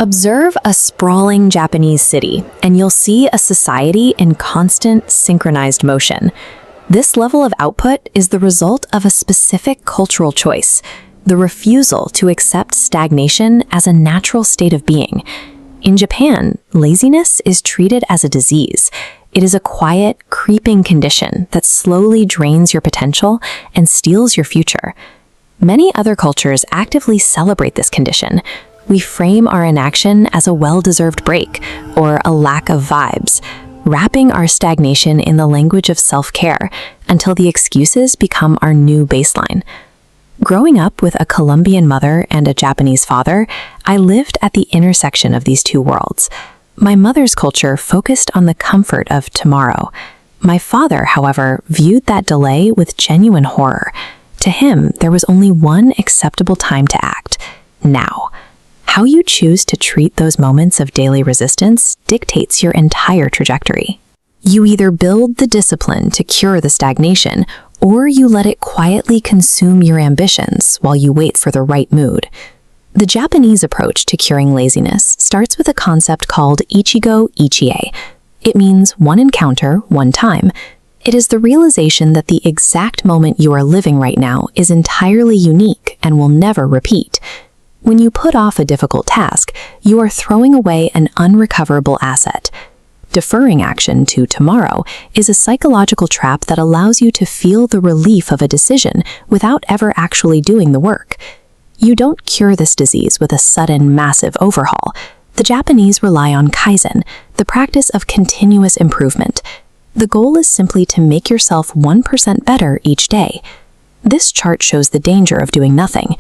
Observe a sprawling Japanese city, and you'll see a society in constant, synchronized motion. This level of output is the result of a specific cultural choice, the refusal to accept stagnation as a natural state of being. In Japan, laziness is treated as a disease. It is a quiet, creeping condition that slowly drains your potential and steals your future. Many other cultures actively celebrate this condition. We frame our inaction as a well-deserved break or a lack of vibes, wrapping our stagnation in the language of self-care until the excuses become our new baseline. Growing up with a Colombian mother and a Japanese father, I lived at the intersection of these two worlds. My mother's culture focused on the comfort of tomorrow. My father, however, viewed that delay with genuine horror. To him, there was only one acceptable time to act: now. How you choose to treat those moments of daily resistance dictates your entire trajectory. You either build the discipline to cure the stagnation, or you let it quietly consume your ambitions while you wait for the right mood. The Japanese approach to curing laziness starts with a concept called Ichigo Ichie. It means one encounter, one time. It is the realization that the exact moment you are living right now is entirely unique and will never repeat. When you put off a difficult task, you are throwing away an unrecoverable asset. Deferring action to tomorrow is a psychological trap that allows you to feel the relief of a decision without ever actually doing the work. You don't cure this disease with a sudden, massive overhaul. The Japanese rely on Kaizen, the practice of continuous improvement. The goal is simply to make yourself 1% better each day. This chart shows the danger of doing nothing.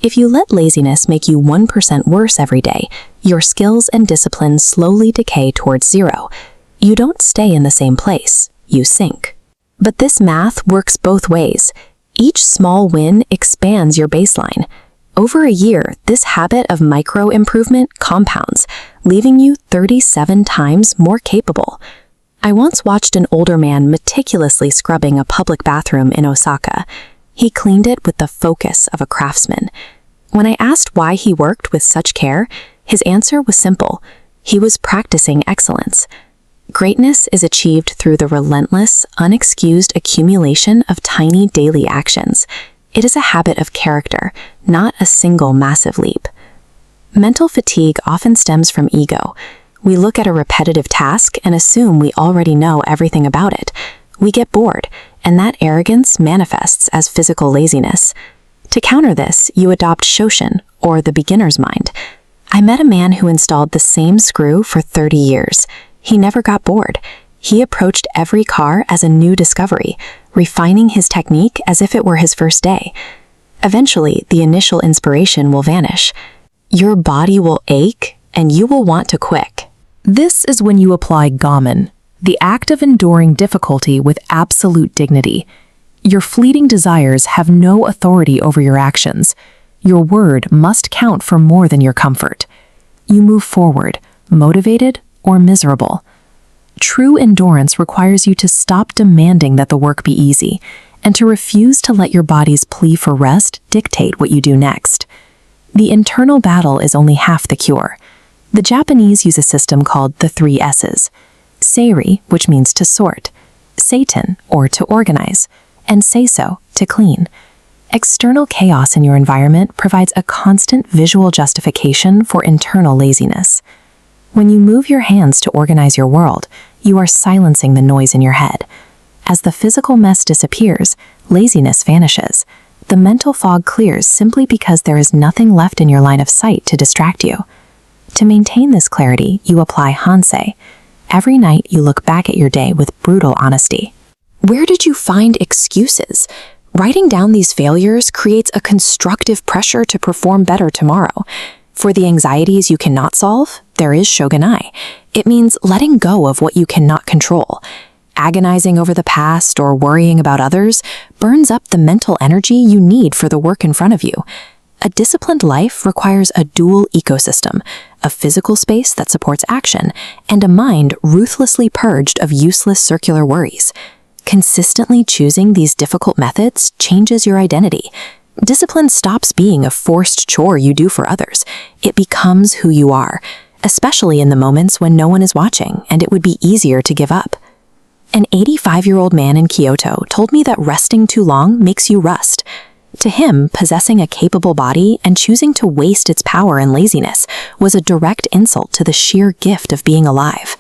If you let laziness make you 1% worse every day, your skills and discipline slowly decay towards zero. You don't stay in the same place, you sink. But this math works both ways. Each small win expands your baseline. Over a year, this habit of micro-improvement compounds, leaving you 37 times more capable. I once watched an older man meticulously scrubbing a public bathroom in Osaka. He cleaned it with the focus of a craftsman. When I asked why he worked with such care, his answer was simple. He was practicing excellence. Greatness is achieved through the relentless, unexcused accumulation of tiny daily actions. It is a habit of character, not a single massive leap. Mental fatigue often stems from ego. We look at a repetitive task and assume we already know everything about it. We get bored, and that arrogance manifests as physical laziness. To counter this, you adopt Shoshin, or the beginner's mind. I met a man who installed the same screw for 30 years. He never got bored. He approached every car as a new discovery, refining his technique as if it were his first day. Eventually, the initial inspiration will vanish. Your body will ache, and you will want to quit. This is when you apply gamen, the act of enduring difficulty with absolute dignity. Your fleeting desires have no authority over your actions. Your word must count for more than your comfort. You move forward, motivated or miserable. True endurance requires you to stop demanding that the work be easy and to refuse to let your body's plea for rest dictate what you do next. The internal battle is only half the cure. The Japanese use a system called the 3 S's. Seiri, which means to sort, Satan, or to organize, and seiso, to clean. External chaos in your environment provides a constant visual justification for internal laziness. When you move your hands to organize your world, you are silencing the noise in your head. As the physical mess disappears, laziness vanishes. The mental fog clears simply because there is nothing left in your line of sight to distract you. To maintain this clarity, you apply hansei. Every night you look back at your day with brutal honesty. Where did you find excuses? Writing down these failures creates a constructive pressure to perform better tomorrow. For the anxieties you cannot solve, there is Shoganai. It means letting go of what you cannot control. Agonizing over the past or worrying about others burns up the mental energy you need for the work in front of you. A disciplined life requires a dual ecosystem, a physical space that supports action, and a mind ruthlessly purged of useless circular worries. Consistently choosing these difficult methods changes your identity. Discipline stops being a forced chore you do for others. It becomes who you are, especially in the moments when no one is watching and it would be easier to give up. An 85-year-old man in Kyoto told me that resting too long makes you rust. To him, possessing a capable body and choosing to waste its power in laziness was a direct insult to the sheer gift of being alive.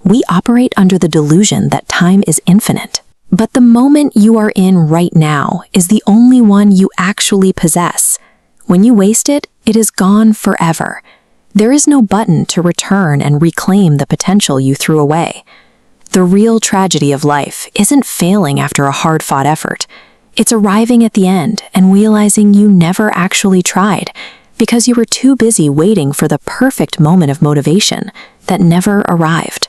We operate under the delusion that time is infinite. But the moment you are in right now is the only one you actually possess. When you waste it, it is gone forever. There is no button to return and reclaim the potential you threw away. The real tragedy of life isn't failing after a hard-fought effort. It's arriving at the end and realizing you never actually tried because you were too busy waiting for the perfect moment of motivation that never arrived.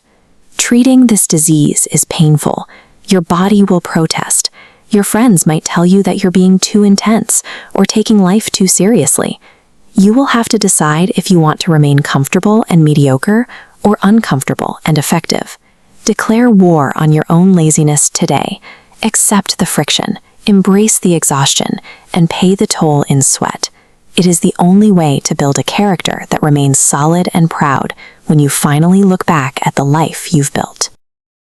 Treating this disease is painful. Your body will protest. Your friends might tell you that you're being too intense or taking life too seriously. You will have to decide if you want to remain comfortable and mediocre or uncomfortable and effective. Declare war on your own laziness today. Accept the friction, embrace the exhaustion, and pay the toll in sweat. It is the only way to build a character that remains solid and proud when you finally look back at the life you've built.